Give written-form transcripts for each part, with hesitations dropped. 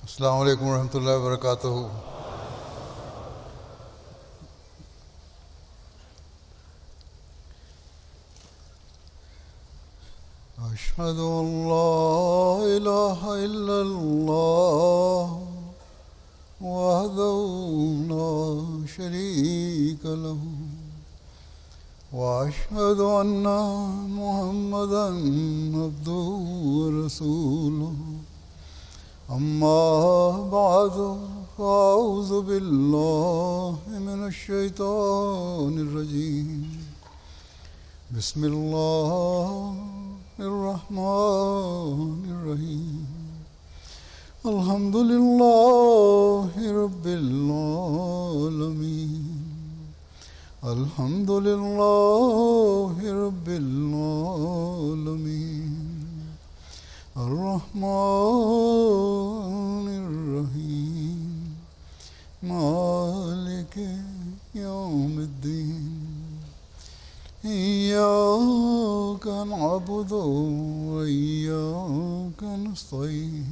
अस्सलामु अलैकुम रहमतुल्लाहि व बरकातुहू। अशहदु अन ला इलाहा इल्लल्लाह वहदहू ला शरीक लहू व अशहदु अन्ना मुहम्मदन अब्दुहू व रसूलुहू। अम्मा बादु फ़अऊज़ु बिल्लाहि मिनश शैतानिर रजीम। बिस्मिल्लाहिर रहमानिर रहीम। अल्हम्दुलिल्लाहि रब्बिल आलमीन। अल्हम्दुलिल्लाहि रब्बिल आलमीन। अर्रहमानिर रहीम। मालिकि यौमिद्दीन। इय्याका नअबुदु व इय्याका नस्तईन।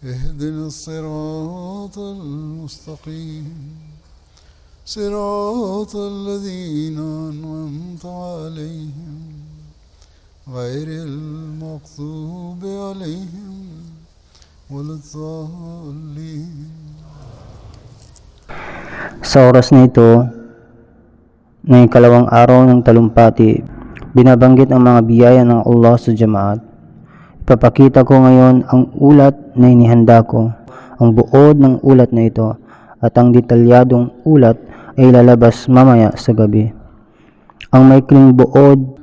इहदिनस सिरातल मुस्तक़ीम। सिरातल लज़ीना अनअमता अलैहिम गैरिल मग़ज़ूबि अलैहिम वलद्दाल्लीन। Sa oras na ito, na ikalawang araw ng talumpati, binabanggit ang mga biyaya ng Allah sa jamaat. Ipapakita ko ngayon ang ulat na inihanda ko, ang buod ng ulat na ito, at ang detalyadong ulat ay lalabas mamaya sa gabi. Ang maikling buod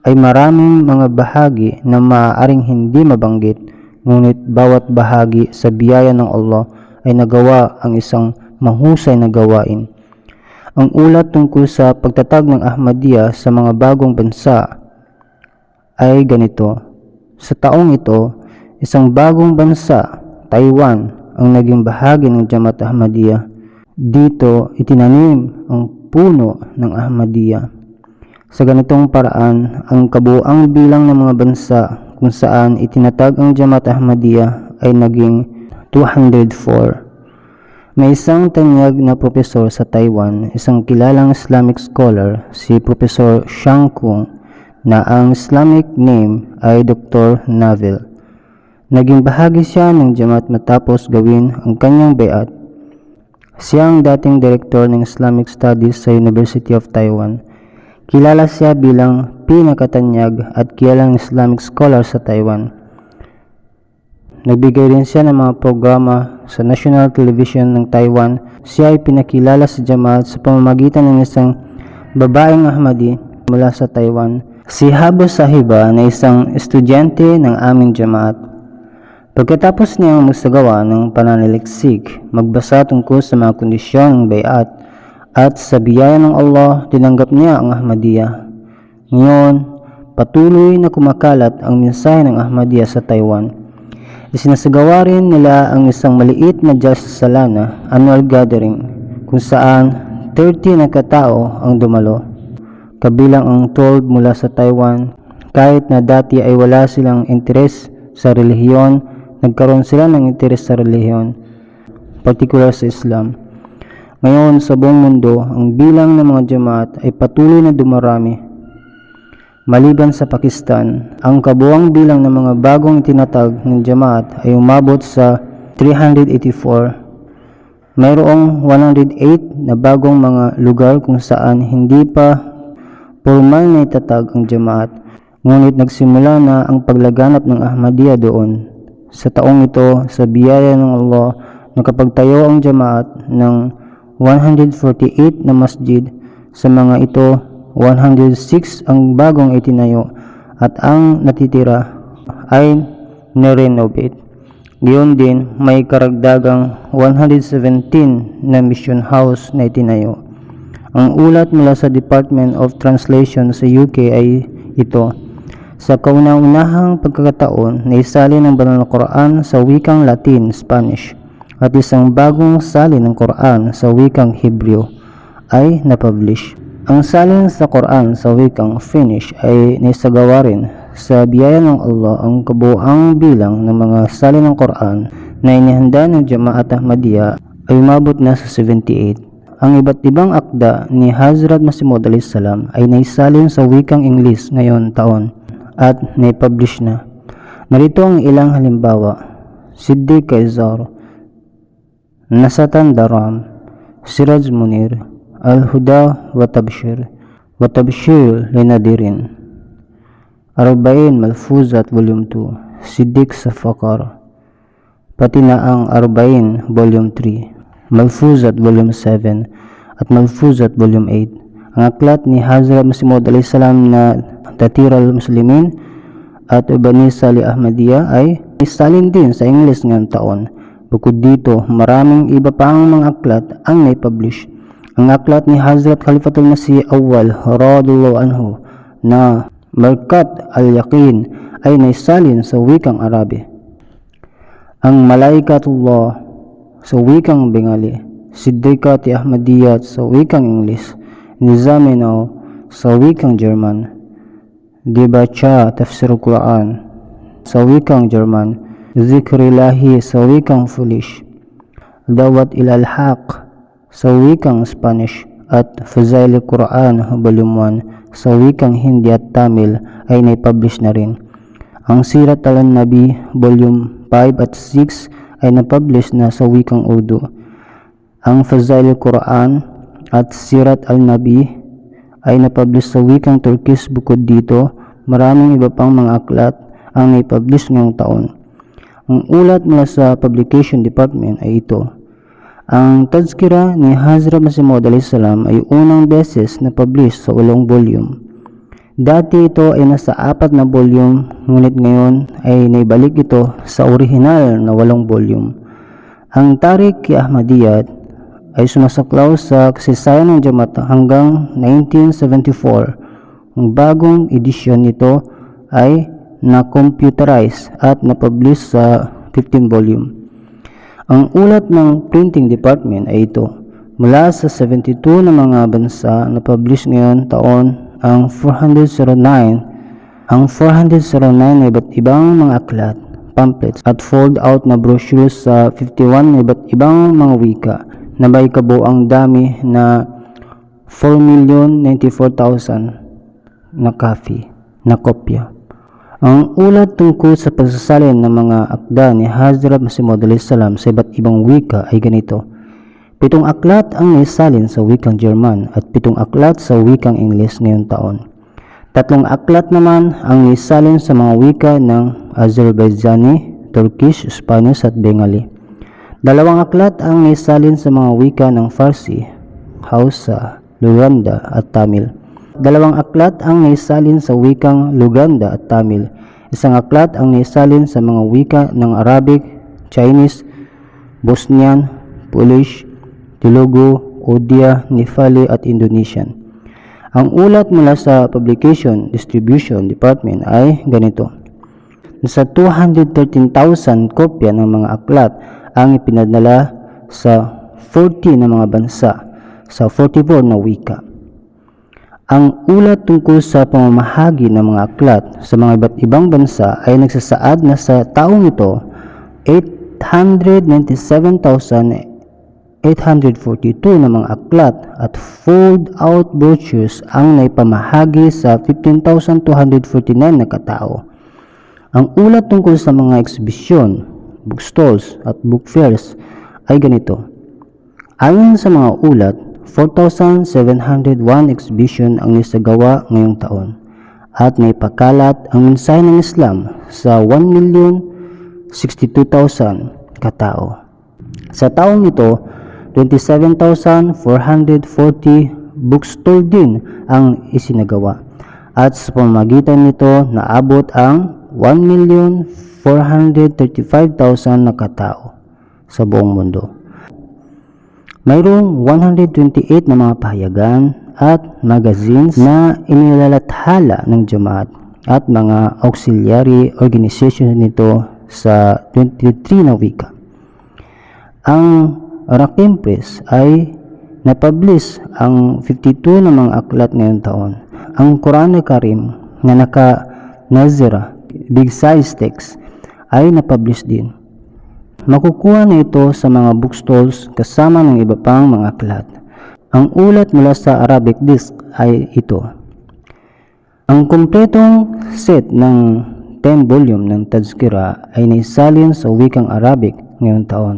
ay maraming mga bahagi na maaaring hindi mabanggit, ngunit bawat bahagi sa biyaya ng Allah ay nagawa ang isang mahusay na gawain. Ang ulat tungkol sa pagtatag ng Ahmadiyya sa mga bagong bansa ay ganito. Sa taong ito, isang bagong bansa, Taiwan, ang naging bahagi ng Jamaat Ahmadiyya. Dito itinanim ang puno ng Ahmadiyya. Sa ganitong paraan, ang kabuuang bilang ng mga bansa kung saan itinatag ang Jamaat Ahmadiyya ay naging 204. May isang tanyag na propesor sa Taiwan, isang kilalang Islamic scholar, si Professor Shang Kung, na ang Islamic name ay Dr. Navel. Naging bahagi siya ng Jamaat matapos gawin ang kanyang bayat. Siya ang dating direktor ng Islamic Studies sa University of Taiwan. Kilala siya bilang pinakatanyag at kilalang Islamic scholar sa Taiwan. Nagbigay rin siya ng mga programa sa National Television ng Taiwan. Siya ay pinakilala sa Jamaat sa pamamagitan ng isang babaeng Ahmadi mula sa Taiwan, si Habo Sahiba, na isang estudyante ng aming Jamaat. Pagkatapos niyang magsagawa ng pananaliksik, magbasa tungkol sa mga kondisyon ng bayat, at sa biyaya ng Allah, tinanggap niya ang Ahmadiyya. Ngayon, patuloy na kumakalat ang mensahe ng Ahmadiyya sa Taiwan. Isinasagawa rin nila ang isang maliit na Just Salana annual gathering kung saan 30 na katao ang dumalo, kabilang ang 12 mula sa Taiwan. Kahit na dati ay wala silang interes sa relihiyon, nagkaroon sila ng interes sa relihiyon, partikular sa Islam. Ngayon sa buong mundo, ang bilang ng mga jamaat ay patuloy na dumarami. Maliban sa Pakistan, ang kabuuang bilang ng mga bagong itinatag ng Jamaat ay umabot sa 384. Mayroong 108 na bagong mga lugar kung saan hindi pa formal na itatag ang Jamaat, ngunit nagsimula na ang paglaganap ng Ahmadiyya doon. Sa taong ito, sa biyaya ng Allah, nakapagtayo ang Jamaat ng 148 na masjid. Sa mga ito, 106 ang bagong itinayo at ang natitira ay na-renovate. Gayon din, may karagdagang 117 na mission house na itinayo. Ang ulat mula sa Department of Translation sa UK ay ito. Sa kauna-unahang pagkakataon, naisali ng Banal na Quran sa wikang Latin, Spanish, at isang bagong salin ng Quran sa wikang Hebreo ay napublish. Ang salin sa Quran sa wikang Finnish ay naisagawa rin sa biyaya ng Allah. Ang kabuuang bilang ng mga salin ng Quran na inihanda ng Jamaat Ahmadiyya ay umabot na sa 78. Ang iba't ibang akda ni Hazrat Masih Maud salam ay naisalin sa wikang Ingles ngayon taon at naipublish na. Narito ang ilang halimbawa: Siddiq Kaisar, Nasatan Daram, Siraj Munir, Al-Huda wa Tabshir Linadirin, Arba'in Malfuzat Volume 2, Siddiq Safakar, pati na ang Arba'in Volume 3, Malfuzat Volume 7 at Malfuzat Volume 8. Ang aklat ni Hazrat Masih Maud salam na Tatir al-Muslimin at Ubanisa li Ahmadiyya ay isalin din sa Ingles ngayong taon. Bukod dito, maraming iba pang mga aklat ang naipublish. Ang aklat ni Hazrat Khalifatul Masih Awwal radhiyallahu anhu na Barkat al-Yaqin ay naisalin sa wikang Arabi. Ang Malaikatullah sa wikang Bengali, Siddiqati Ahmadiyya sa wikang Ingles, Nizamino sa wikang German, Dibacha Tafsir Quran sa wikang German, Zikrillahi sa wikang Polish, Dawat ilal Haq sa wikang Spanish, at Fazail Quran Volume 1 sa wikang Hindi at Tamil ay naipublish na rin. Ang Sirat al-Nabi Volume 5 at 6 ay napublish na sa wikang Urdu. Ang Fazail Quran at Sirat al-Nabi ay napublish sa wikang Turkish. Bukod dito, maraming iba pang mga aklat ang naipublish ngayong taon. Ang ulat mula sa Publication Department ay ito. Ang Tazkira ni Hazrat Masih Maud salam ay unang beses na publish sa 8 volume. Dati ito ay nasa 4 na volume, ngunit ngayon ay naibalik ito sa orihinal na 8 volume. Ang Tariq-i-Ahmadiyyat ay sumasaklaw sa kasaysayan ng Jamaat hanggang 1974. Ang bagong edisyon nito ay na-computerize at na-publish sa 15 volume. Ang ulat ng Printing Department ay ito. Mula sa 72 na mga bansa na publish ngayon taon ang 409 na iba't ibang mga aklat, pamphlets at fold out na brochures sa 51 na iba't ibang mga wika na may kabuang dami na 4,094,000 na copy na kopya. Ang ulat tungkol sa pagsasalin ng mga akda ni Hazrat Masih Maud salam sa iba't ibang wika ay ganito: 7 aklat ang naisalin sa wikang German at 7 aklat sa wikang Ingles ngayong taon. 3 aklat naman ang naisalin sa mga wika ng Azerbaijani, Turkish, Spanish at Bengali. 2 aklat ang naisalin sa mga wika ng Farsi, Hausa, Luganda at Tamil. 2 aklat ang naisalin sa wikang Luganda at Tamil. 1 aklat ang naisalin sa mga wika ng Arabic, Chinese, Bosnian, Polish, Telugu, Odia, Nepali at Indonesian. Ang ulat mula sa Publication Distribution Department ay ganito. Nasa 213,000 kopya ng mga aklat ang ipinadala sa 40 na mga bansa sa 44 na wika. Ang ulat tungkol sa pamamahagi ng mga aklat sa mga iba't ibang bansa ay nagsasaad na sa taong ito 897,842 na mga aklat at fold-out brochures ang naipamahagi sa 15,249 na katao. Ang ulat tungkol sa mga ekshibisyon, bookstalls at book fairs ay ganito. Ayon sa mga ulat, 4,701 exhibition ang nisagawa ngayong taon at naipakalat ang mensahe ng Islam sa 1,062,000 katao. Sa taong ito, 27,440 bookstall din ang isinagawa at sa pamamagitan nito naabot ang 1,435,000 na katao sa buong mundo. Mayroong 128 na mga pahayagan at magazines na inilalathala ng Jamaat at mga auxiliary organizations nito sa 23 na wika. Ang Rakim Press ay napublish ang 52 na mga aklat ngayong taon. Ang Quran Karim na naka-Nazira, big size text, ay napublish din. Makukuha na ito sa mga bookstores kasama ng iba pang mga aklat. Ang ulat mula sa Arabic disc ay ito. Ang kumpletong set ng 10 volume ng Tazkira ay naisalin sa wikang Arabic ngayong taon.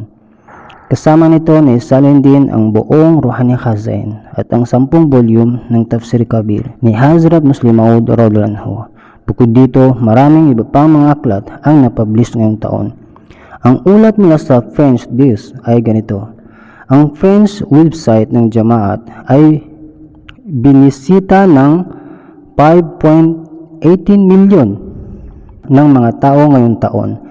Kasama nito naisalin din ang buong Ruhani Khazain at ang 10 volume ng Tafsir Kabir ni Hazrat Muslim Maud radhiyallahu anhu. Bukod dito, maraming iba pang mga aklat ang napublish ngayong taon. Ang ulat mula sa French disc ay ganito. Ang French website ng Jamaat ay binisita ng 5.18 milyon ng mga tao ngayong taon.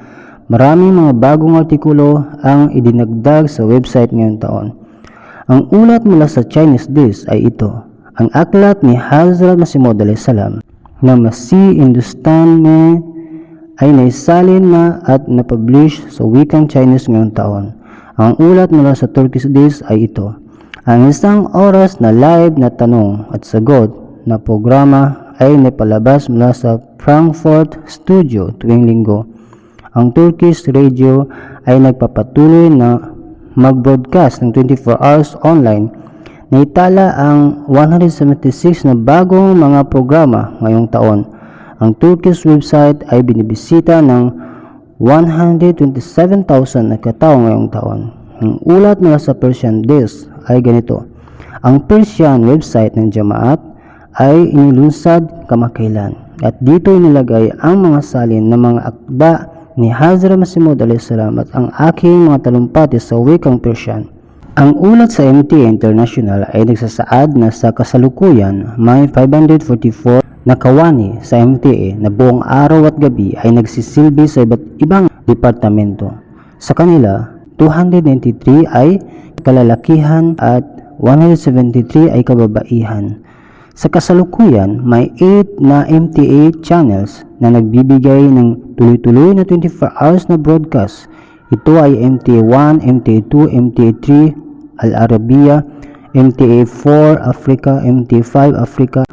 Maraming mga bagong artikulo ang idinagdag sa website ngayong taon. Ang ulat mula sa Chinese disc ay ito. Ang aklat ni Hazrat Masih Maud salam na Masih Hindustan में ay naisalin na at napublish sa wikang Chinese ngayong taon. Ang ulat mula sa Turkish disc ay ito. Ang 1 oras na live na tanong at sagot na programa ay napalabas mula sa Frankfurt Studio tuwing linggo. Ang Turkish radio ay nagpapatuloy na mag-broadcast ng 24 hours online. Naitala ang 176 na bagong mga programa ngayong taon. Ang Turkish website ay binibisita ng 127,000 na katao ngayong taon. Ang ulat mula sa Persian disc ay ganito. Ang Persian website ng Jamaat ay inilunsad kamakailan at dito inilagay ang mga salin ng mga akda ni Hazrat Masih Maud salam at ang aking mga talumpati sa wikang Persian. Ang ulat sa MTA International ay nagsasaad na sa kasalukuyan may 544 na kawani sa MTA na buong araw at gabi ay nagsisilbi sa iba't ibang departamento. Sa kanila, 293 ay kalalakihan at 173 ay kababaihan. Sa kasalukuyan, may 8 na MTA channels na nagbibigay ng tuloy-tuloy na 24 hours na broadcast. Ito ay MTA 1, MTA 2, MTA 3, Al Arabiya, MTA 4 Africa, MTA 5 Africa,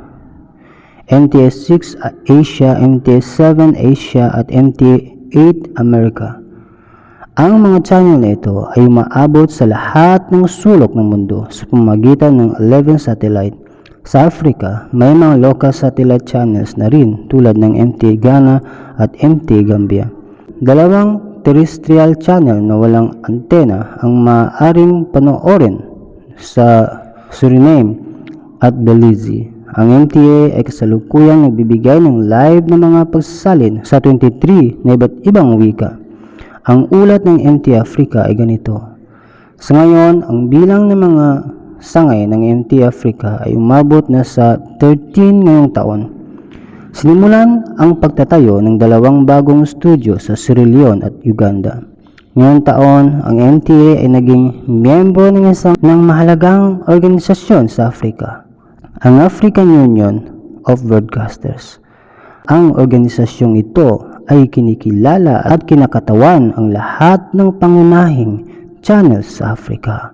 MTA 6 Asia, MTA 7 Asia at MTA 8 America. Ang mga channel na ito ay umaabot sa lahat ng sulok ng mundo sa pamamagitan ng 11 satellite. Sa Africa, may mga local satellite channels na rin tulad ng MTA Ghana at MTA Gambia. Dalawang terrestrial channel na walang antena ang maaaring panoorin sa Suriname at Belize. Ang MTA ay kasalukuyang nagbibigay ng live na mga pagsasalin sa 23 na iba't ibang wika. Ang ulat ng MTA Africa ay ganito. Sa ngayon, ang bilang ng mga sangay ng MTA Africa ay umabot na sa 13 ngayong taon. Sinimulan ang pagtatayo ng 2 bagong studio sa Sierra Leone at Uganda. Ngayong taon, ang MTA ay naging miyembro ng isang mahalagang organisasyon sa Africa, ang African Union of Broadcasters. Ang organisasyong ito ay kinikilala at kinakatawan ang lahat ng pangunahing channels sa Africa.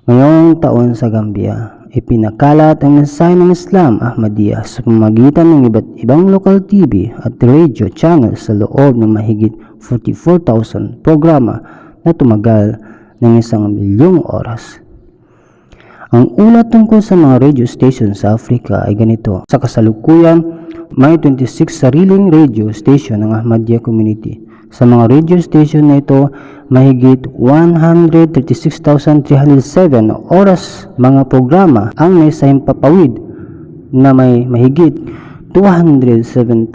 Ngayong taon sa Gambia, ipinakalat ang mensahe ng Islam Ahmadiyya sa pamamagitan ng iba't ibang local TV at radio channels sa loob ng mahigit 44,000 programa na tumagal ng 1 milyong oras. Ang ulat tungkol sa mga radio station sa Africa ay ganito. Sa kasalukuyan, may 26 sariling radio station ng Ahmadiyya community. Sa mga radio station na ito, mahigit 136,307 oras mga programa ang may sahimpapawid na may mahigit 207,000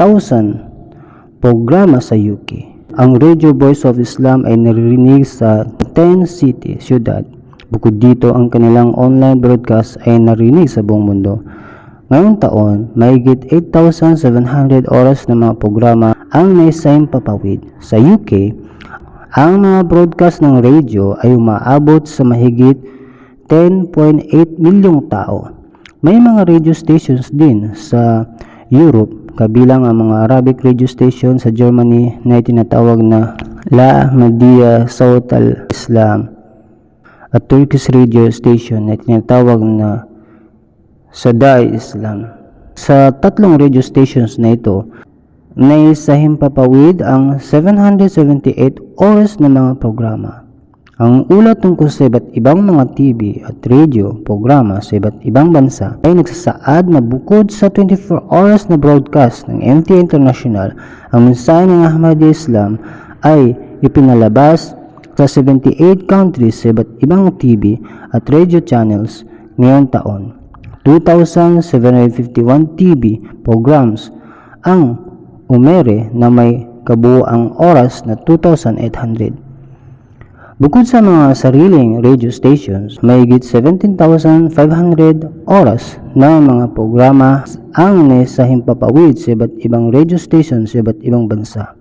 programa sa UK. Ang Radio Voice of Islam ay naririnig sa 10 city, syudad. Bukod dito, ang kanilang online broadcast ay narinig sa buong mundo. Ngayong taon, mahigit 8,700 oras na mga programa ang may sahimpapawid. Sa UK, ang mga broadcast ng radio ay umaabot sa mahigit 10.8 milyong tao. May mga radio stations din sa Europe, kabilang ang mga Arabic radio station sa Germany na itinatawag na La Ahmadiyya Sawt al-Islam at Turkish radio station na itinatawag na Sadai Islam. Sa 3 radio stations na ito sa himpapawid ang 778 oras na mga programa. Ang ulat tungkol sa iba't ibang mga TV at radio programa sa iba't ibang bansa ay nagsasaad na bukod sa 24 oras na broadcast ng MTA International, ang mensahe ng Ahmadi Islam ay ipinalabas sa 78 countries sa iba't ibang TV at radio channels ngayong taon. 2,751 TV programs ang umere na may kabuuang oras na 2,800. Bukod sa mga sariling radio stations, mahigit 17,500 oras na mga programa ang naisahimpapawid sa iba't ibang radio stations sa iba't ibang bansa.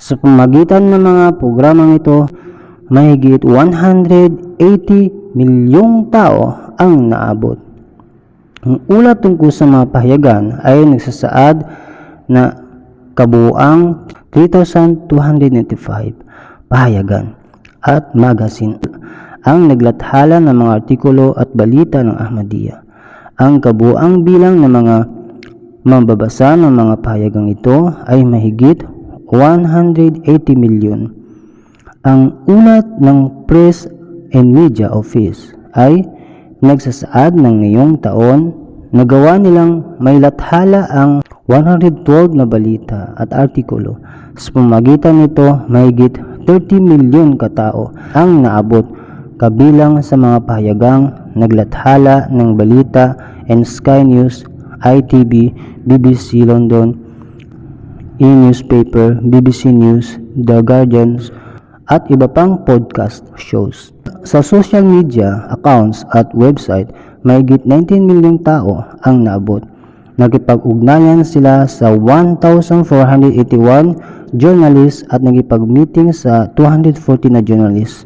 Sa pamamagitan ng mga programang ito, mahigit 180 milyong tao ang naabot. Ang ulat tungkol sa mga pahayagan ay nagsasaad na kabuuang 3,295 pahayagan at magazine ang naglathala ng mga artikulo at balita ng Ahmadiyya. Ang kabuuang bilang ng mga mambabasa ng mga pahayagang ito ay mahigit 180 milyon. Ang ulat ng Press and Media Office ay nagsasaad ng ngayong taon na gawa nilang may lathala ang 112 na balita at artikulo. Sa pamamagitan nito, mahigit 30 milyon katao ang naabot, kabilang sa mga pahayagang naglathala ng balita and Sky News, ITV, BBC London, e-newspaper, BBC News, The Guardian, at iba pang podcast shows. Sa social media accounts at website, mahigit 19 milyong tao ang naabot. Nagipag-ugnayan sila sa 1,481 journalists at nagipag-meeting sa 240 na journalists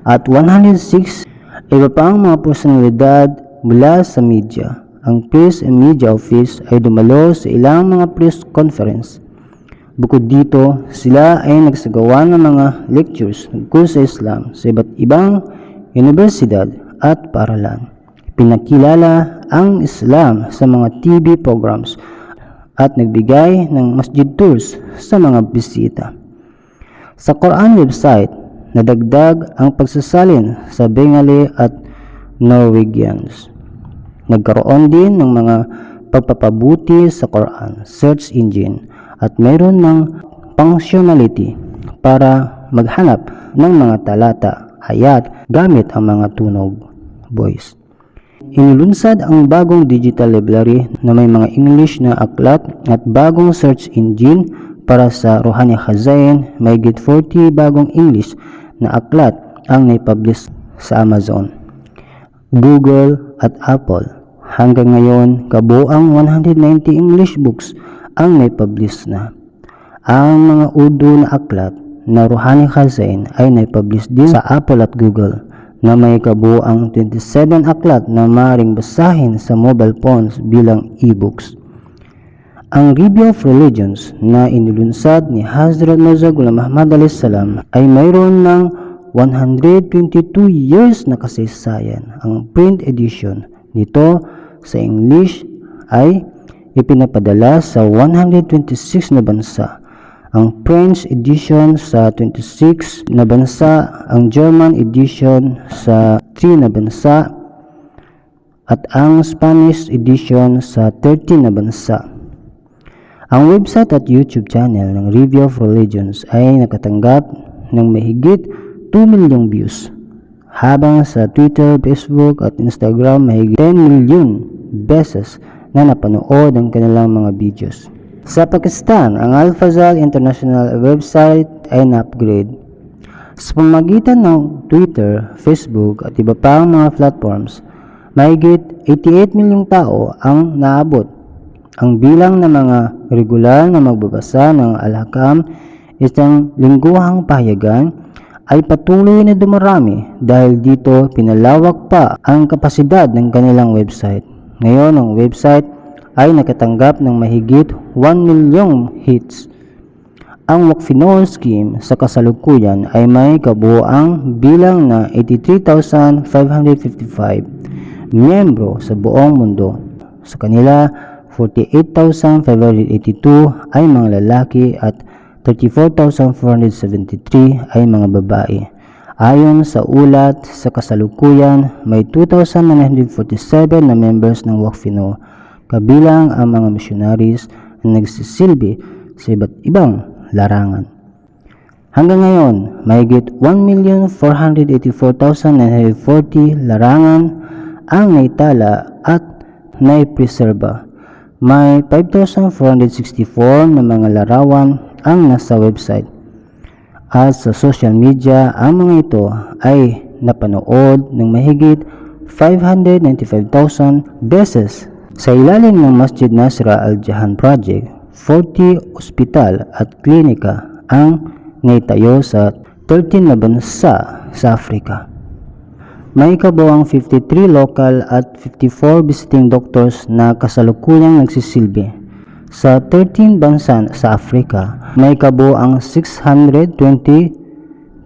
at 106 iba pang mga personalidad mula sa media. Ang Press and Media Office ay dumalo sa ilang mga press conference. Bukod dito, sila ay nagsagawa ng mga lectures tungkol sa Islam sa iba't ibang universidad at paaralan. Pinakilala ang Islam sa mga TV programs at nagbigay ng masjid tours sa mga bisita. Sa Quran website, nadagdag ang pagsasalin sa Bengali at Norwegians. Nagkaroon din ng mga pagpapabuti sa Quran search engine at mayroon ng functionality para maghanap ng mga talata, ayat gamit ang mga tunog, voice. Inulunsad ang bagong digital library na may mga English na aklat at bagong search engine para sa Ruhani Khazain. Mahigit 40 bagong English na aklat ang naipublish sa Amazon, Google at Apple. Hanggang ngayon, kabuang 190 English books ang naipublish na. Ang mga Urdu na aklat na Ruhani Khazain ay naipublish din sa Apple at Google, na may kabuang 27 aklat na maaaring basahin sa mobile phones bilang e-books. Ang Review of Religions na inulunsad ni Hazrat Mirza Ghulam Ahmad a.s. ay mayroon ng 122 years na kasaysayan. Ang print edition nito sa English ay ipinapadala sa 126 na bansa. Ang French edition sa 26 na bansa, ang German edition sa 3 na bansa, at ang Spanish edition sa 13 na bansa. Ang website at YouTube channel ng Review of Religions ay nakatanggap ng mahigit 2 milyong views, habang sa Twitter, Facebook at Instagram mahigit 10 milyon beses na napanood ang kanilang mga videos. Sa Pakistan, ang Al-Fazal International website ay na-upgrade. Sa pamamagitan ng Twitter, Facebook at iba pang mga platforms, mahigit 88 milyong tao ang naabot. Ang bilang ng mga regular na magbabasa ng Al-Hakam, isang lingguhang pahayagan, ay patuloy na dumarami dahil dito pinalawak pa ang kapasidad ng kanilang website. Ngayon, ang website ay nakatanggap ng mahigit 1 milyong hits. Ang Wakfinol scheme sa kasalukuyan ay may kabuuang bilang na 83,555 miyembro sa buong mundo. Sa kanila, 48,582 ay mga lalaki at 34,473 ay mga babae. Ayon sa ulat, sa kasalukuyan, may 2,947 na members ng Wakfino, kabilang ang mga missionaries na nagsisilbi sa iba't ibang larangan. Hanggang ngayon, mahigit 1,484,940 larangan ang naitala at naipreserba. May 5,464 na mga larawan ang nasa website. At sa social media, ang mga ito ay napanood ng mahigit 595,000 beses. Sa ilalim ng Masjid Nasra Al-Jahan Project, 40 ospital at klinika ang naitayo sa 13 na bansa sa Africa. May kabuang 53 local at 54 visiting doctors na kasalukuyang nagsisilbi. Sa 13 bansa sa Africa, may kabuang 620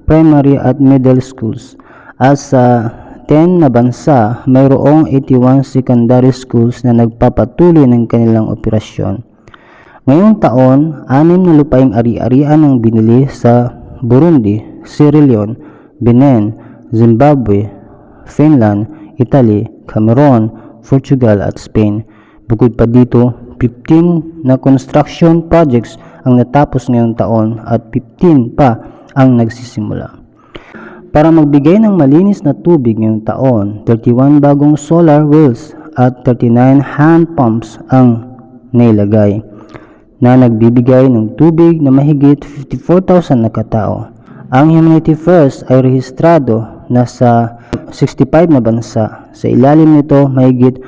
primary at middle schools. At sa 10 na bansa, mayroong 81 secondary schools na nagpapatuloy ng kanilang operasyon. Ngayong taon, 6 na lupaing ari-arian ang binili sa Burundi, Sierra Leone, Benin, Zimbabwe, Finland, Italy, Cameroon, Portugal at Spain. Bukod pa dito, 15 na construction projects ang natapos ngayong taon at 15 pa ang nagsisimula. Para magbigay ng malinis na tubig ngayong taon, 31 bagong solar wells at 39 hand pumps ang nailagay na nagbibigay ng tubig na mahigit 54,000 na katao. Ang Humanity First ay rehistrado na sa 65 na bansa. Sa ilalim nito, mahigit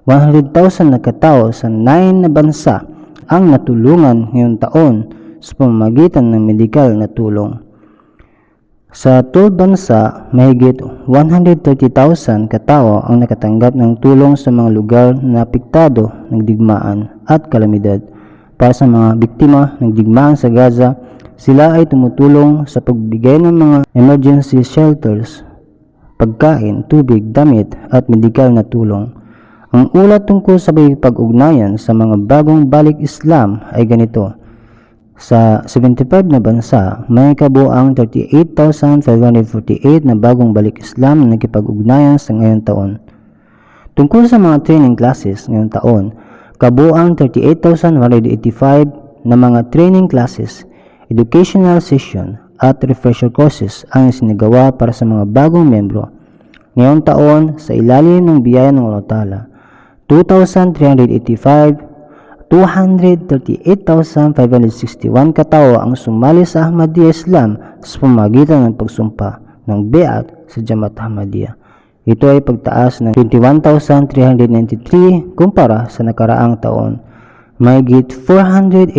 100,000 na katao sa 9 na bansa ang natulungan ngayong taon sa pamamagitan ng medikal na tulong. Sa 12 bansa, mahigit 130,000 katao ang nakatanggap ng tulong sa mga lugar na apektado ng digmaan at kalamidad. Para sa mga biktima ng digmaan sa Gaza, sila ay tumutulong sa pagbigay ng mga emergency shelters, pagkain, tubig, damit at medikal na tulong. Ang ulat tungkol sa pag-ugnayan sa mga bagong balik Islam ay ganito. Sa 75 na bansa, may kabuang 38,548 na bagong balik Islam na nakipag-ugnayan sa ngayong taon. Tungkol sa mga training classes ngayong taon, kabuang 38,185 na mga training classes, educational session at refresher courses ang isinagawa para sa mga bagong membro. Ngayong taon, sa ilalim ng biyaya ng Allah Ta'ala, 238,561 katao ang sumali sa Ahmadiyya Islam sa pamamagitan ng pagsumpa ng Be'at sa Jamaat Ahmadiyya. Ito ay pagtaas ng 21,393 kumpara sa nakaraang taon. Mahigit 482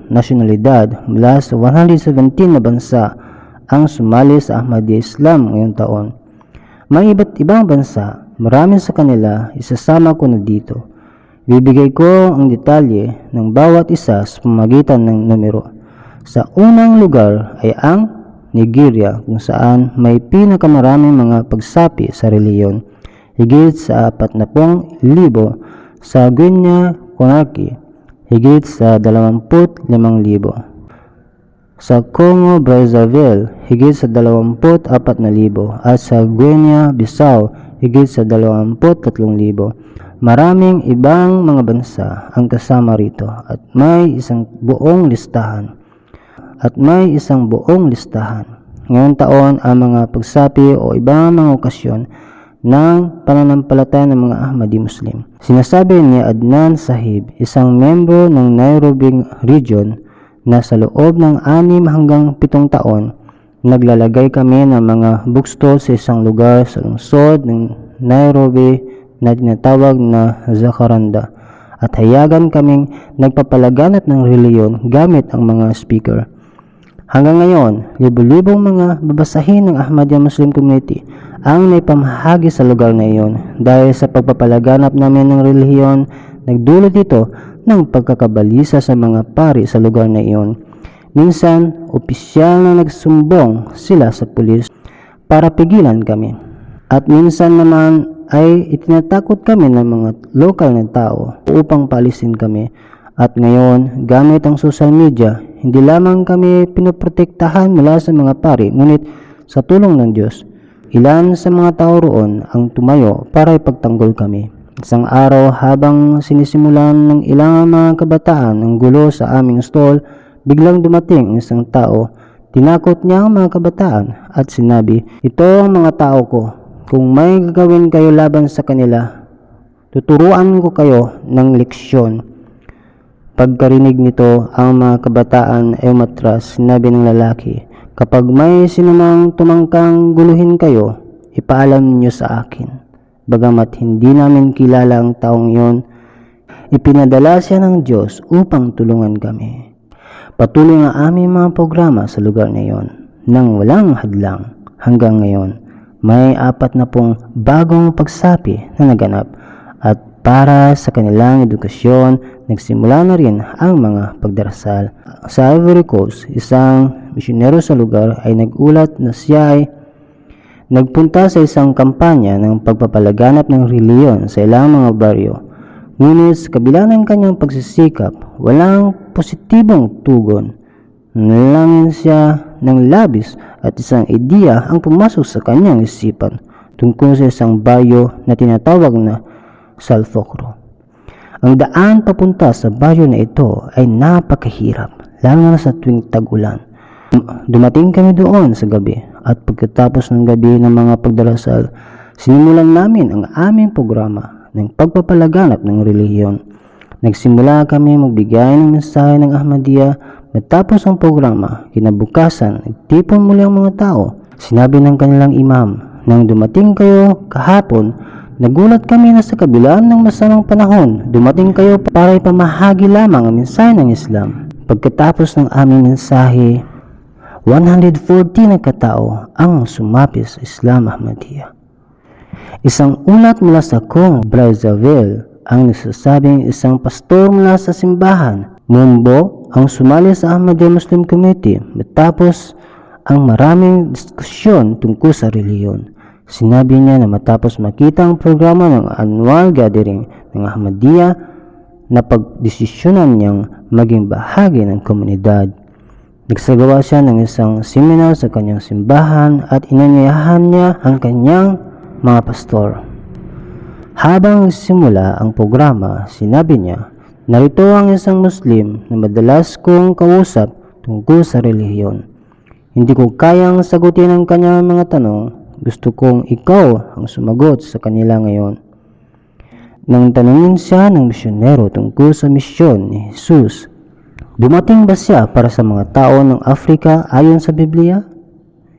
nasyonalidad mula sa 117 na bansa ang sumali sa Ahmadiyya Islam ngayong taon. May iba't ibang bansa, marami sa kanila isasama ko na dito. Bibigay ko ang detalye ng bawat isa sa pamamagitan ng numero. Sa unang lugar ay ang Nigeria, kung saan may pinakamaraming mga pagsapi sa reliyon, higit sa 40,000. Sa Guinea Conakry, higit sa 25,000. Sa Congo Brazzaville, higit sa 24,000 at sa Guinea-Bissau, higit sa 23,000. Maraming ibang mga bansa ang kasama rito at may isang buong listahan. Ngayong taon, ang mga pagsapi o ibang mga okasyon ng pananampalataya ng mga Ahmadi Muslim. Sinasabi ni Adnan Sahib, isang membro ng Nairobi region, na sa loob ng 6 hanggang 7 taon, naglalagay kami ng mga bookstore sa isang lugar sa lungsod ng Nairobi na tinatawag na Zakaranda, at hayagan kaming nagpapalaganap ng reliyon gamit ang mga speaker. Hanggang ngayon, libo-libong mga babasahin ng Ahmadiyya Muslim Community ang naipamahagi sa lugar na iyon. Dahil sa pagpapalaganap namin ng relihiyon, nagdulot ito ng pagkakabalisa sa mga pari sa lugar na iyon. Minsan, opisyal na nagsumbong sila sa pulis para pigilan kami. At minsan naman ay itinatakot kami ng mga lokal na tao upang paalisin kami. At ngayon, gamit ang social media, hindi lamang kami pinoprotektahan mula sa mga pari, ngunit sa tulong ng Diyos, ilan sa mga tao roon ang tumayo para ipagtanggol kami. Isang araw habang sinisimulan ng ilang mga kabataan ang gulo sa aming stall, biglang dumating ang isang tao. Tinakot niya ang mga kabataan at sinabi, "Ito ang mga tao ko. Kung may gagawin kayo laban sa kanila, tuturuan ko kayo ng leksyon." Pagkarinig nito, ang mga kabataan ay umatras. Sinabi ng lalaki, "Kapag may sinumang tumangkang guluhin kayo, ipaalam niyo sa akin." Bagamat hindi namin kilala ang taong iyon, ipinadala siya ng Diyos upang tulungan kami. Patuloy ang aming mga programa sa lugar na iyon nang walang hadlang. Hanggang ngayon, may 40 bagong pagsapi na naganap at para sa kanilang edukasyon, nagsimula na rin ang mga pagdarasal. Sa Ivory Coast, isang misyonero sa lugar ay nagulat na siya ay nagpunta sa isang kampanya ng pagpapalaganap ng reliyon sa ilang mga baryo. Ngunit sa kabila ng kanyang pagsisikap, walang positibong tugon. Nalangin siya ng labis at isang ideya ang pumasok sa kanyang isipan tungkol sa isang baryo na tinatawag na Salfocro. Ang daan papunta sa baryo na ito ay napakahirap, lalo na sa tuwing tag-ulan. Dumating kami doon sa gabi at pagkatapos ng gabi ng mga pagdarasal, sinimulan namin ang aming programa ng pagpapalaganap ng relihiyon. Nagsimula kami magbigay ng mensahe ng Ahmadiyya. Matapos ang programa, kinabukasan, nagtipon muli ang mga tao. Sinabi ng kanilang imam, "Nang dumating kayo kahapon, nagulat kami na sa kabila ng masamang panahon, dumating kayo para ipamahagi lamang ang mensahe ng Islam." Pagkatapos ng aming mensahe, 140 na katao ang sumapis sa Islam Ahmadiyya. Isang ulat mula sa Congo, Brazzaville, ang nagsasabing isang pastor mula sa simbahan, Mumbo, ang sumali sa Ahmadiyya Muslim Committee matapos ang maraming diskusyon tungkol sa reliyon. Sinabi niya na matapos makita ang programa ng annual gathering ng Ahmadiyya, na pagdesisyonan niyang maging bahagi ng komunidad. Nagsagawa siya ng isang seminar sa kanyang simbahan at inanyayahan niya ang kanyang mga pastor. Habang simula ang programa, sinabi niya, "Narito ang isang Muslim na madalas kong kausap tungkol sa relihiyon. Hindi ko kayang sagutin ang kanyang mga tanong. Gusto kong ikaw ang sumagot sa kanila ngayon." Nang tanungin siya ng misyonero tungkol sa misyon ni Jesus, dumating ba siya para sa mga tao ng Afrika ayon sa Biblia?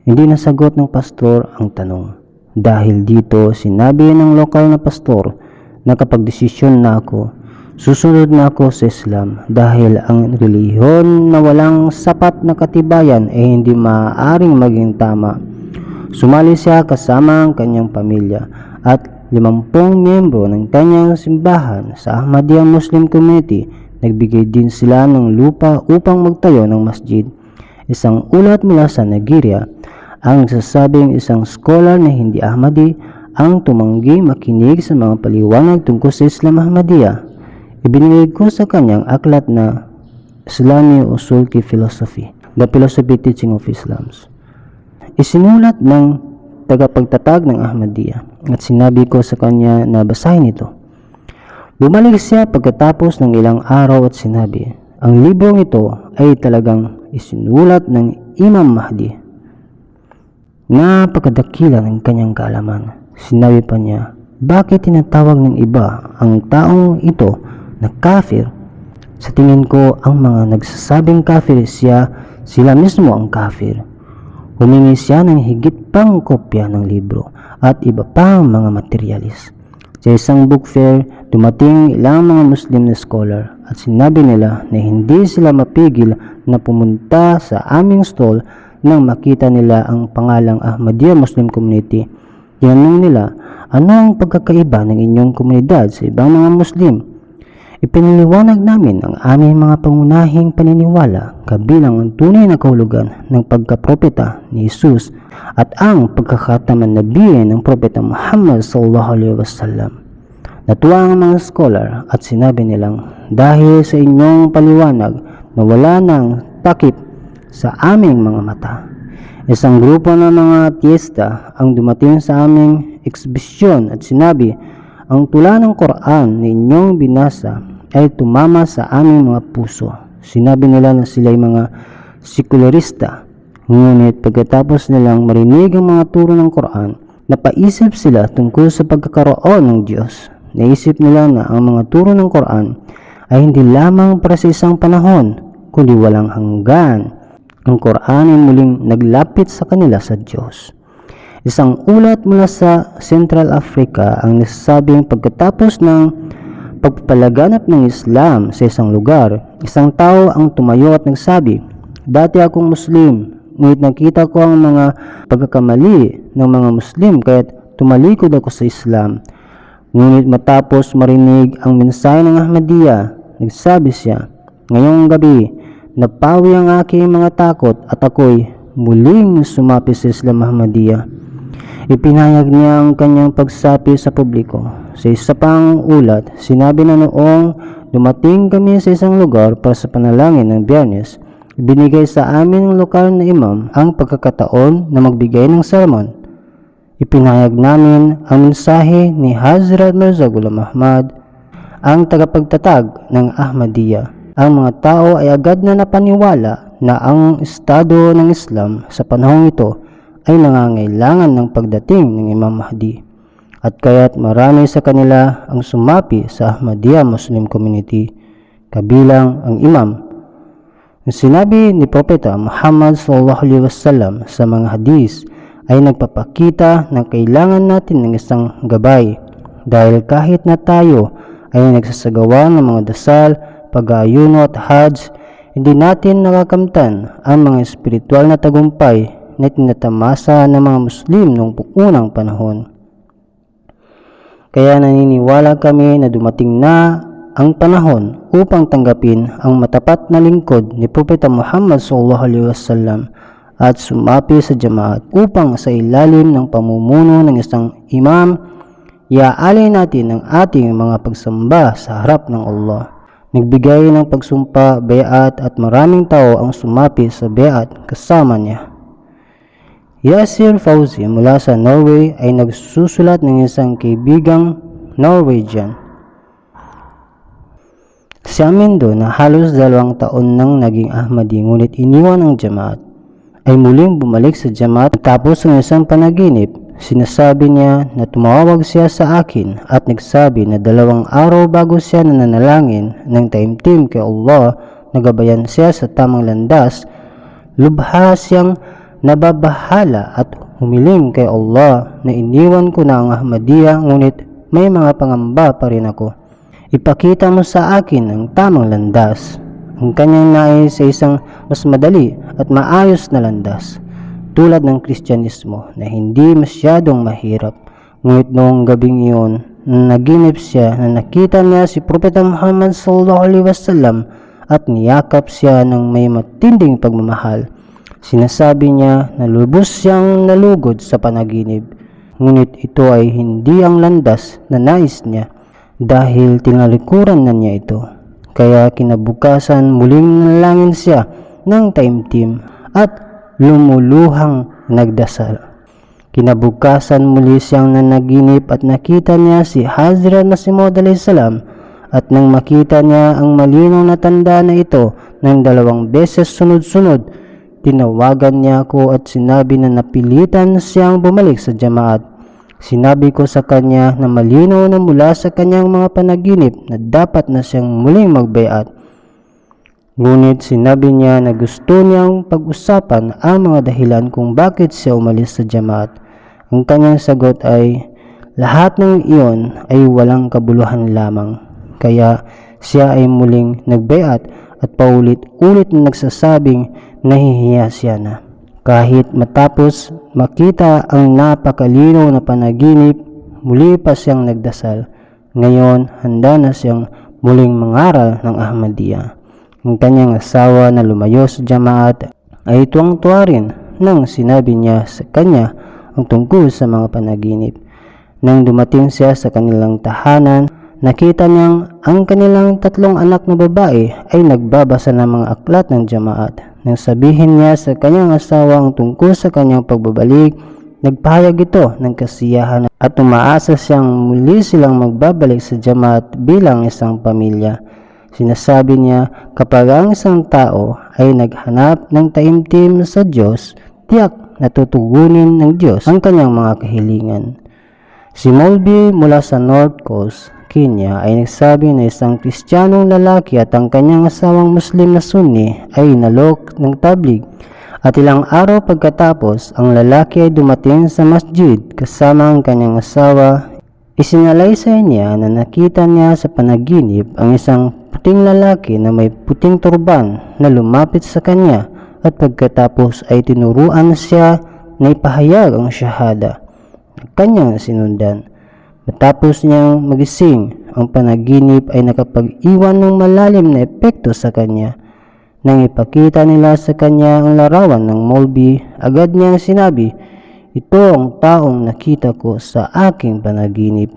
Hindi nasagot ng pastor ang tanong. Dahil dito, sinabi ng lokal na pastor na kapag desisyon na ako, susunod na ako sa Islam dahil ang relihiyon na walang sapat na katibayan ay hindi maaaring maging tama. Sumali siya kasama ang kanyang pamilya at 50 miyembro ng kanyang simbahan sa Ahmadiyya Muslim Committee. Nagbigay din sila ng lupa upang magtayo ng masjid. Isang ulat mula sa Nigeria ang nagsasabing isang scholar na hindi Ahmadi ang tumanggi makinig sa mga paliwanag tungkol sa Islam Ahmadiyya. Ibinigay ko sa kanyang aklat na Islami Usul ki Philosophy, The Philosophy Teaching of Islam. Isinulat ng tagapagtatag ng Ahmadiyya at sinabi ko sa kanya na basahin ito. Bumalik siya pagkatapos ng ilang araw at sinabi, "Ang librong ito ay talagang isinulat ng Imam Mahdi." Napakadakila ng kanyang kaalaman. Sinabi pa niya, "Bakit tinatawag ng iba ang taong ito na kafir? Sa tingin ko, ang mga nagsasabing kafir sila mismo ang kafir." Humingi siya ng higit pang kopya ng libro at iba pang mga materialis. Sa isang book fair, dumating ilang mga Muslim na scholar at sinabi nila na hindi sila mapigil na pumunta sa aming stall nang makita nila ang pangalang Ahmadiyya Muslim Community. Tinanong nila, "Ano ang pagkakaiba ng inyong komunidad sa ibang mga Muslim?" Ipinaliwanag namin ang aming mga pangunahing paniniwala kabilang ang tunay na kahulugan ng pagkapropeta ni Jesus at ang pagkakataman nabiyin ng propeta Muhammad sallallahu alaihi wasallam. Natuwa ang mga scholar at sinabi nilang, dahil sa inyong paliwanag na wala nang takip sa aming mga mata. Isang grupo ng mga ateista ang dumating sa aming ekshibisyon at sinabi, ang tula ng Quran na inyong binasa ay tumama sa aming mga puso. Sinabi nila na sila'y mga sekularista. Ngunit pagkatapos nilang marinig ang mga turo ng Quran, napaisip sila tungkol sa pagkakaroon ng Diyos. Naisip nila na ang mga turo ng Quran ay hindi lamang para sa isang panahon, kundi walang hanggan. Ang Quran ay muling naglapit sa kanila sa Diyos. Isang ulat mula sa Central Africa ang nagsasabing pagkatapos ng pagpapalaganap ng Islam sa isang lugar, isang tao ang tumayo at nagsabi, dati akong Muslim, ngunit nakita ko ang mga pagkakamali ng mga Muslim kaya't tumalikod ako sa Islam. Ngunit matapos marinig ang mensahe ng Ahmadiyya, nagsabi siya, ngayong gabi, napawi ang aking mga takot at ako'y muling sumapi sa Islam Ahmadiyya. Ipinahayag niya ang kanyang pagsapi sa publiko. Sa isa pang ulat, sinabi na noong dumating kami sa isang lugar para sa panalangin ng Biyernes, ibinigay sa amin ng lokal na imam ang pagkakataon na magbigay ng sermon. Ipinahayag namin ang mensahe ni Hazrat Mirza Ghulam Ahmad, ang tagapagtatag ng Ahmadiyya. Ang mga tao ay agad na napaniwala na ang estado ng Islam sa panahong ito ay nangangailangan ng pagdating ng Imam Mahdi at kaya't marami sa kanila ang sumapi sa Ahmadiyya Muslim Community, kabilang ang imam. Ang sinabi ni Propeta Muhammad sallallahu alaihi wasallam sa mga hadis ay nagpapakita na kailangan natin ng isang gabay dahil kahit na tayo ay nagsasagawa ng mga dasal, pag-aayuno at hajj, hindi natin nakakamtan ang mga espiritual na tagumpay na tinatamasa ng mga Muslim noong unang panahon. Kaya naniniwala kami na dumating na ang panahon upang tanggapin ang matapat na lingkod ni Propeta Muhammad sallallahu alaihi wasallam at sumapi sa jamaat upang sa ilalim ng pamumuno ng isang imam, iaalay natin ang ating mga pagsamba sa harap ng Allah. Nagbigay ng pagsumpa, bayat at maraming tao ang sumapi sa bayat kasama niya. Yasir Fauzi mula sa Norway ay nagsusulat ng isang kaibigang Norwegian. Si Amindo na halos 2 taon nang naging Ahmadi ngunit iniwan ang jamaat ay muling bumalik sa jamaat tapos ng isang panaginip. Sinasabi niya na tumawag siya sa akin at nagsabi na 2 araw bago siya nananalangin ng taimtim kay Allah, nagabayan siya sa tamang landas, lubha siyang nababahala at humiling kay Allah na iniwan ko na ang Ahmadiyya ngunit may mga pangamba pa rin ako. Ipakita mo sa akin ang tamang landas. Ang kanyang nais sa isang mas madali at maayos na landas, tulad ng Kristyanismo na hindi masyadong mahirap. Ngunit noong gabing iyon, naginip siya na nakita niya si Propeta Muhammad sallallahu alaihi wasallam at niyakap siya ng may matinding pagmamahal. Sinasabi niya na lubos siyang nalugod sa panaginip, ngunit ito ay hindi ang landas na nais niya dahil tinalikuran na niya ito. Kaya kinabukasan muling nanalangin siya ng taimtim at lumuluhang nagdasal. Kinabukasan muli siyang nanaginip at nakita niya si Hazrat Masih Maud alayhis salam at nang makita niya ang malinaw na tanda na ito ng 2 beses sunod-sunod, tinawagan niya ako at sinabi na napilitan siyang bumalik sa jamaat. Sinabi ko sa kanya na malinaw na mula sa kanyang mga panaginip na dapat na siyang muling magbayat. Ngunit sinabi niya na gusto niyang pag-usapan ang mga dahilan kung bakit siya umalis sa jamaat. Ang kanyang sagot ay, lahat ng iyon ay walang kabuluhan lamang. Kaya siya ay muling nagbayat at paulit-ulit na nagsasabing nahihiya siya na. Kahit matapos makita ang napakalinaw na panaginip, muli pa siyang nagdasal. Ngayon, handa na siyang muling mangaral ng Ahmadiyya. Ang kanyang asawa na lumayo sa Jamaat ay tuwang-tuwa rin nang sinabi niya sa kanya ang tungkol sa mga panaginip. Nang dumating siya sa kanilang tahanan, nakita niyang ang kanilang 3 anak na babae ay nagbabasa ng mga aklat ng Jamaat. Nang sabihin niya sa kanyang asawa ang tungkol sa kanyang pagbabalik, nagpahayag ito ng kasiyahan at umaasa siyang muli silang magbabalik sa Jamaat bilang isang pamilya. Sinasabi niya, kapag ang isang tao ay naghanap ng taimtim sa Diyos, tiyak na tutugunin ng Diyos ang kanyang mga kahilingan. Si Molby mula sa North Coast, Kenya ay nagsabi na isang Kristiyanong lalaki at ang kanyang asawang Muslim na Sunni ay nalok ng tablig. At ilang araw pagkatapos, ang lalaki ay dumating sa masjid kasama ang kanyang asawa. Isinalaysay niya na nakita niya sa panaginip ang isang puting lalaki na may puting turban na lumapit sa kanya at pagkatapos ay tinuruan siya na ipahayag ang syahada na kanyang sinundan. Matapos niyang magising, ang panaginip ay nakapag-iwan ng malalim na epekto sa kanya. Nang ipakita nila sa kanya ang larawan ng Molby, agad niyang sinabi, "Ito ang taong nakita ko sa aking panaginip."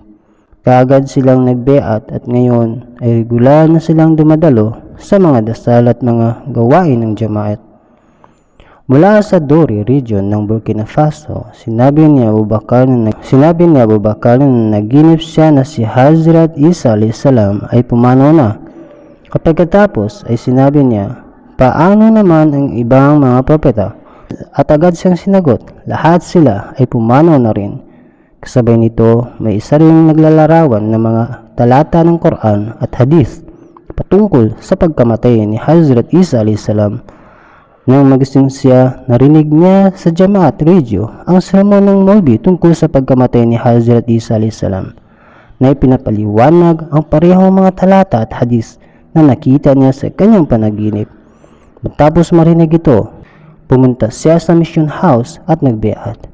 Kaagad silang nagbeat at ngayon ay regular na silang dumadalo sa mga dasal at mga gawain ng Jamaat. Mula sa Dori region ng Burkina Faso, sinabi ni Abu Bakar na naginip siya na si Hazrat Isa a.s. ay pumanaw na. Pagkatapos ay sinabi niya, "Paano naman ang ibang mga propeta?" At agad siyang sinagot, "Lahat sila ay pumanaw na rin." Kasabay nito, may isa ring naglalarawan ng mga talata ng Quran at Hadith patungkol sa pagkamatay ni Hazrat Isa a.s. Nang magising siya, narinig niya sa Jamaat Radio ang sermon ng Molby tungkol sa pagkamatay ni Hazrat Isa a.s. na ipinapaliwanag ang parehong mga talata at Hadith na nakita niya sa kanyang panaginip. Matapos marinig ito, pumunta siya sa mission house at nagbeat.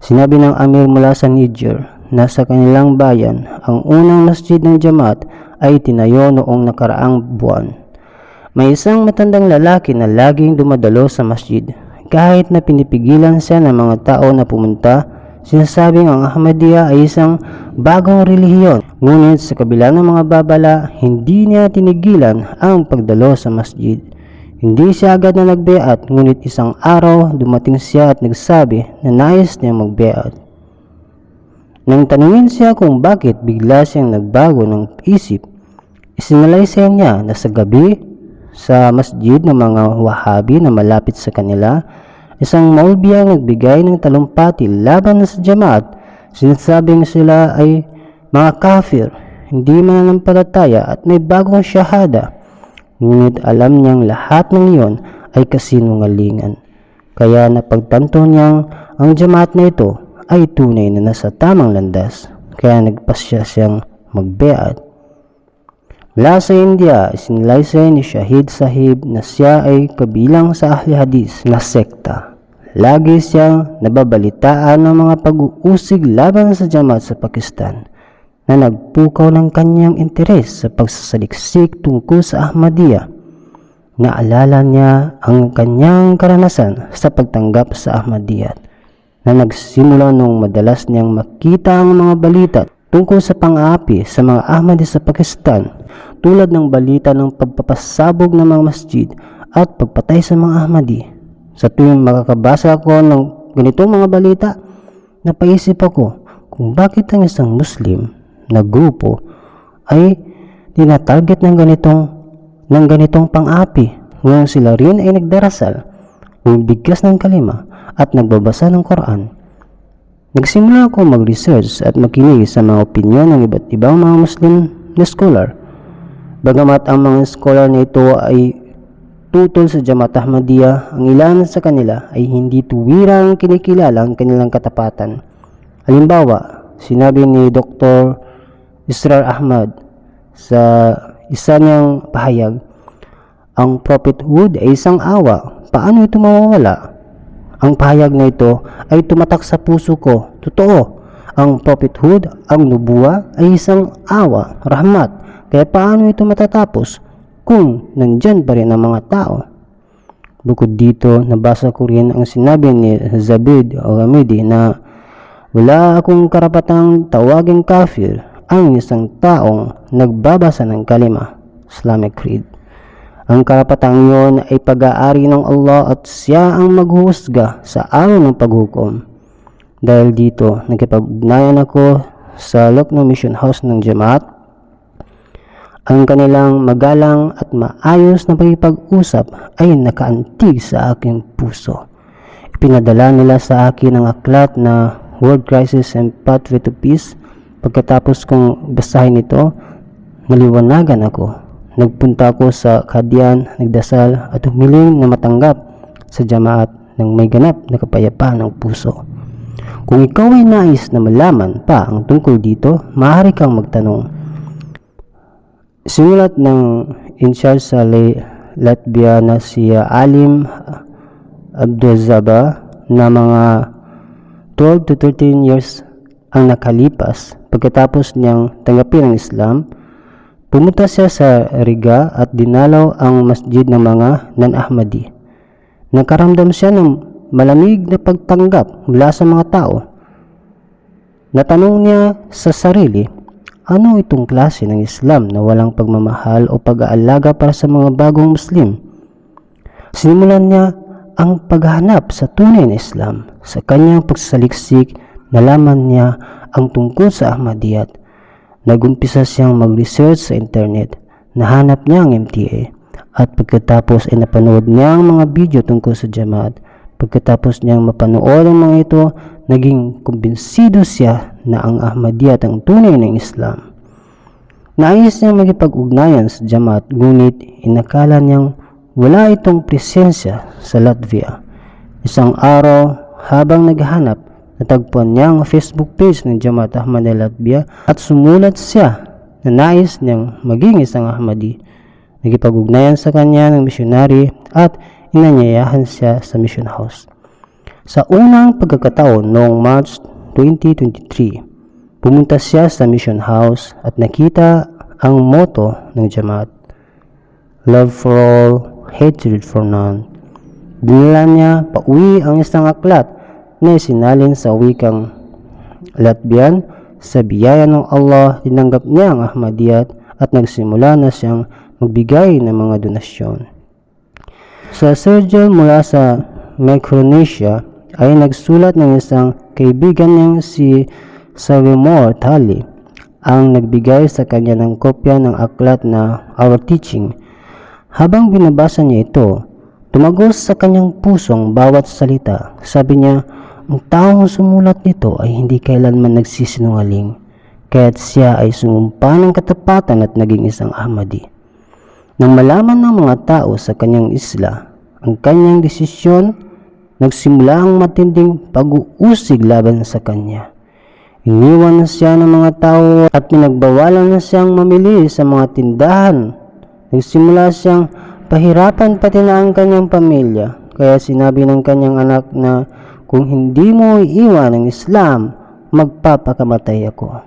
Sinabi ng Amir mula sa Niger na sa kanilang bayan, ang unang masjid ng Jamaat ay tinayo noong nakaraang buwan. May isang matandang lalaki na laging dumadalo sa masjid. Kahit na pinipigilan siya ng mga tao na pumunta, sinasabing ang Ahmadiyya ay isang bagong relihiyon. Ngunit sa kabila ng mga babala, hindi niya tinigilan ang pagdalo sa masjid. Hindi siya agad na nagbeat, ngunit isang araw dumating siya at nagsabi na nais niya magbeat. Nang tanungin siya kung bakit bigla siyang nagbago ng isip, isinalaysay niya na sa gabi sa masjid ng mga Wahhabi na malapit sa kanila, isang Molby ang nagbigay ng talumpati laban sa Jamaat. Sinasabing sila ay mga kafir, hindi mananampalataya at may bagong syahada. Ngunit alam niyang lahat ng iyon ay kasinungalingan. Kaya napagtanto niyang ang Jamaat na ito ay tunay na nasa tamang landas. Kaya nagpasya siyang magbeat. Mula sa India, isinalaysay ni Shahid Sahib na siya ay kabilang sa Ahli Hadith na sekta. Lagi siyang nababalitaan ng mga pag-uusig laban sa Jamaat sa Pakistan na nagpukaw ng kanyang interes sa pagsasaliksik tungkol sa Ahmadiyya. Naalala niya ang kanyang karanasan sa pagtanggap sa Ahmadiyya na nagsimula nung madalas niyang makita ang mga balita tungkol sa pang-aapi sa mga Ahmadi sa Pakistan, tulad ng balita ng pagpapasabog ng mga masjid at pagpatay sa mga Ahmadi. Sa tuwing makakabasa ako ng ganitong mga balita, napaisip ako kung bakit ang isang Muslim na grupo ay tinatarget ng ganitong pang-api, ngayon sila rin ay nagdarasal, bumibigkas ng kalima at nagbabasa ng Quran. Nagsimula ako mag-research at makinig sa mga opinyon ng iba't ibang mga Muslim na scholar. Bagamat ang mga scholar na ito ay tutol sa Jamaat Ahmadiyya, ang ilan sa kanila ay hindi tuwirang kinikilala ang kanilang katapatan. Halimbawa, sinabi ni Dr. Israr Ahmad sa isa niyang pahayag, ang prophethood ay isang awa. Paano ito mawawala? Ang pahayag na ito ay tumatak sa puso ko. Totoo, ang prophethood, ang nubuwa ay isang awa, rahmat. Kaya paano ito matatapos kung nandyan pa rin ang mga tao? Bukod dito, nabasa ko rin ang sinabi ni Zabid al-Ghamidi na wala akong karapatang tawaging kafir ang isang taong nagbabasa ng kalima, Islamic Creed. Ang karapatang iyon ay pag-aari ng Allah at siya ang maghuhusga sa araw ng paghukom. Dahil dito, nakipag-ugnayan ako sa Lucknow Mission House ng Jamaat. Ang kanilang magalang at maayos na pagkipag-usap ay nakaantig sa aking puso. Ipinadala nila sa akin ang aklat na World Crisis and Pathway to Peace. Pagkatapos kong basahin ito, naliwanagan ako. Nagpunta ako sa Qadian, nagdasal at humiling na matanggap sa Jamaat ng may ganap na kapayapaan ng puso. Kung ikaw ay nais na malaman pa ang tungkol dito, maaari kang magtanong. Sinulat ng in-charge sa Latvia na si Alim Abdulzaba na mga 12 to 13 years ang nakalipas pagkatapos niyang tanggapin ang Islam. Pumunta siya sa Riga at dinalaw ang masjid ng mga non-Ahmadi. Nakaramdam siya ng malamig na pagtanggap mula sa mga tao. Natanong niya sa sarili, ano itong klase ng Islam na walang pagmamahal o pag-aalaga para sa mga bagong Muslim? Sinimulan niya ang paghahanap sa tunay na Islam. Sa kanyang pagsaliksik, nalaman niya ang tungkol sa Ahmadiyat. Nagumpisa siyang mag-research sa internet. Nahanap niya ang MTA at pagkatapos ay napanood niya ang mga video tungkol sa Jamaat. Pagkatapos niyang mapanood ang mga ito, naging kumbinsido siya na ang Ahmadiyat ang tunay ng Islam. Nais niyang magipag-ugnayan sa Jamaat, ngunit inakala niyang wala itong presensya sa Latvia. Isang araw, habang naghahanap, natagpuan niya ang Facebook page ng Jamaat Ahmadiyya Latvia at sumulat siya na nais niyang maging isang Ahmadi. Nagipag-ugnayan sa kanya ng misyonary at inanyayahan siya sa mission house. Sa unang pagkakataon noong March 2023, pumunta siya sa mission house at nakita ang motto ng Jamaat, Love for all, hatred for none. Dinala niya pauwi ang isang aklat na isinalin sa wikang Latvian. Sa biyaya ng Allah, tinanggap niya ang Ahmadiyat at nagsimula na siyang magbigay ng mga donasyon. Sa surgeon mula sa Micronesia ay nagsulat ng isang kaibigan niyang si Savimore Tali ang nagbigay sa kanya ng kopya ng aklat na Our Teaching. Habang binabasa niya ito, tumagos sa kanyang pusong bawat salita. Sabi niya, ang taong sumulat nito ay hindi kailanman nagsisinungaling, kaya't siya ay sumumpa ng katapatan at naging isang Ahmadi. Nang malaman ng mga tao sa kanyang isla ang kanyang desisyon, nagsimula ang matinding pag-uusig laban sa kanya. Iniwan na siya ng mga tao at pinagbawalan na siyang mamili sa mga tindahan. Nagsimula siyang pahirapan pati na ang kanyang pamilya, kaya sinabi ng kanyang anak na kung hindi mo iiwan ang Islam, magpapakamatay ako.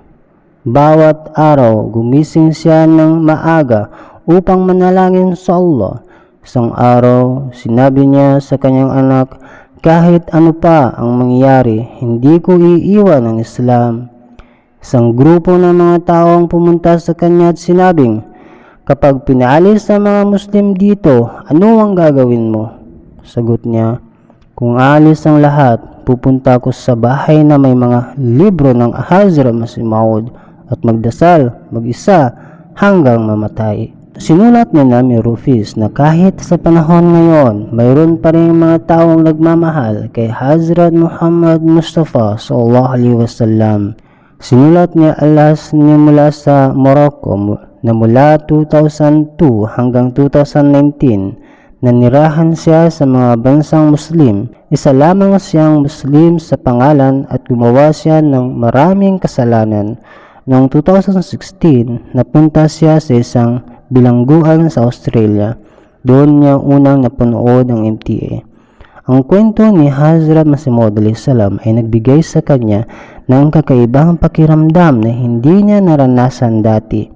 Bawat araw, gumising siya ng maaga upang manalangin sa Allah. Isang araw, sinabi niya sa kanyang anak, kahit ano pa ang mangyari, hindi ko iiwan ang Islam. Isang grupo ng mga tao ang pumunta sa kanya at sinabing, kapag pinaalis ang mga Muslim dito, ano ang gagawin mo? Sagot niya, kung aalis ang lahat, pupunta ako sa bahay na may mga libro ng Hazrat Masih Maud at magdasal mag-isa hanggang mamatay. Sinulat ni Nami Rufis na kahit sa panahon ngayon, mayroon pa rin mga taong nagmamahal kay Hazrat Muhammad Mustafa sallallahu alaihi wasallam. Sinulat niya alas niya mula sa Morocco na mula 2002 hanggang 2019, nanirahan siya sa mga bansang Muslim. Isa lamang siyang Muslim sa pangalan at gumawa siya ng maraming kasalanan. Noong 2016, napunta siya sa isang bilangguan sa Australia. Doon niya unang napanood ang MTA. Ang kwento ni Hazrat Masih Maud salam ay nagbigay sa kanya ng kakaibang pakiramdam na hindi niya naranasan dati.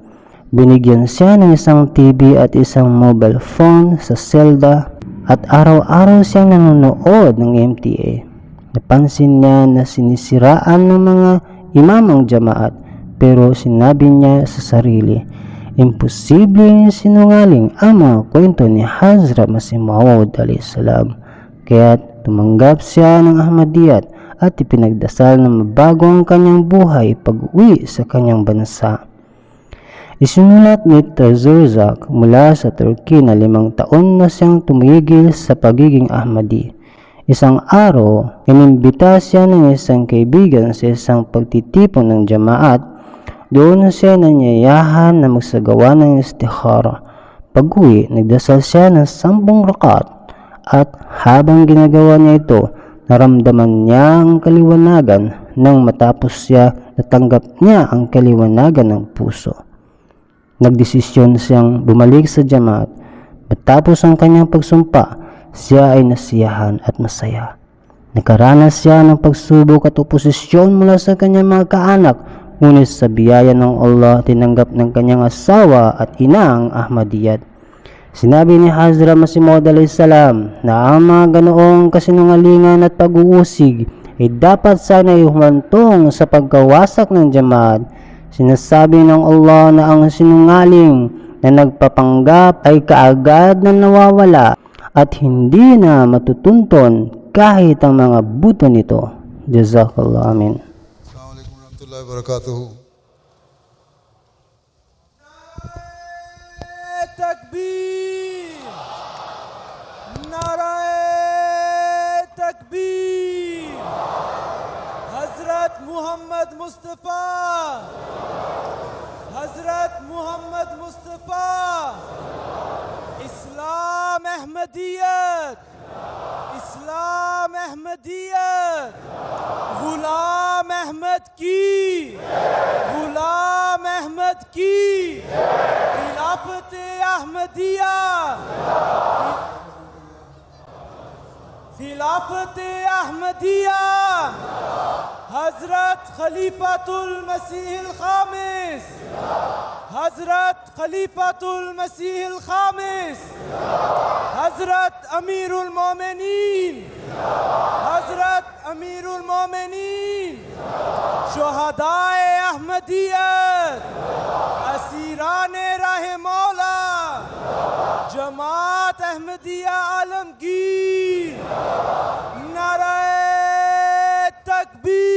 Binigyan siya ng isang TV at isang mobile phone sa selda at araw-araw siyang nanonood ng MTA. Napansin niya na sinisiraan ng mga imam ang jamaat, pero sinabi niya sa sarili, imposibleng sinungaling ang mga kwento ni Hazrat Masih Maud a.s. Kaya tumanggap siya ng Ahmadiyyat at ipinagdasal na mabago ang kanyang buhay pag-uwi sa kanyang bansa. Isinulat ni Zurzak mula sa Turkey na 5 taon na siyang tumigil sa pagiging Ahmadi. Isang araw, inimbita siya ng isang kaibigan sa isang pagtitipon ng jamaat. Doon siya nanyayahan na magsagawa ng istikhara. Pag-uwi, nagdasal siya ng 10 rakat at habang ginagawa niya ito, naramdaman niya ang kaliwanagan. Nang matapos siya, natanggap niya ang kaliwanagan ng puso. Nagdesisyon siyang bumalik sa jamaat. Matapos ang kanyang pagsumpa, siya ay nasiyahan at masaya. Nakaranas siya ng pagsubok at oposisyon mula sa kanyang mga kaanak, ngunit sa biyaya ng Allah, tinanggap ng kanyang asawa at ina ang Ahmadiyyat. Sinabi ni Hazrat Masih Maud a.s. na ang mga ganoong kasinungalingan at pag-uusig ay dapat sana'y humantong sa pagkawasak ng jamaat. Sinasabi ng Allah na ang sinungaling na nagpapanggap ay kaagad na nawawala at hindi na matutunton kahit ang mga buto nito. Jazakallah, amin. Assalamualaikum warahmatullahi wabarakatuh. Takbir! Narae Takbir! Hazrat Muhammad Mustafa! Hazrat Muhammad Mustafa! Islam Ahmadiyyat! Islam Ahmadiyyat! Ghulam Ahmad ki! Ghulam Ahmad ki! Khilafat Ahmadiyya! Khilafat Ahmadiyya! Hazrat Khalifatul Masih al-Khamis! Hazrat Khalifatul Masih al-Khamis! Hazrat Amirul Mu'minin! Hazrat Amirul Mu'minin! Shuhadae Ahmadiyyat! Asirane Rahe Maula! Jamaat Ahmadiyya Alamgir! Narae Takbir!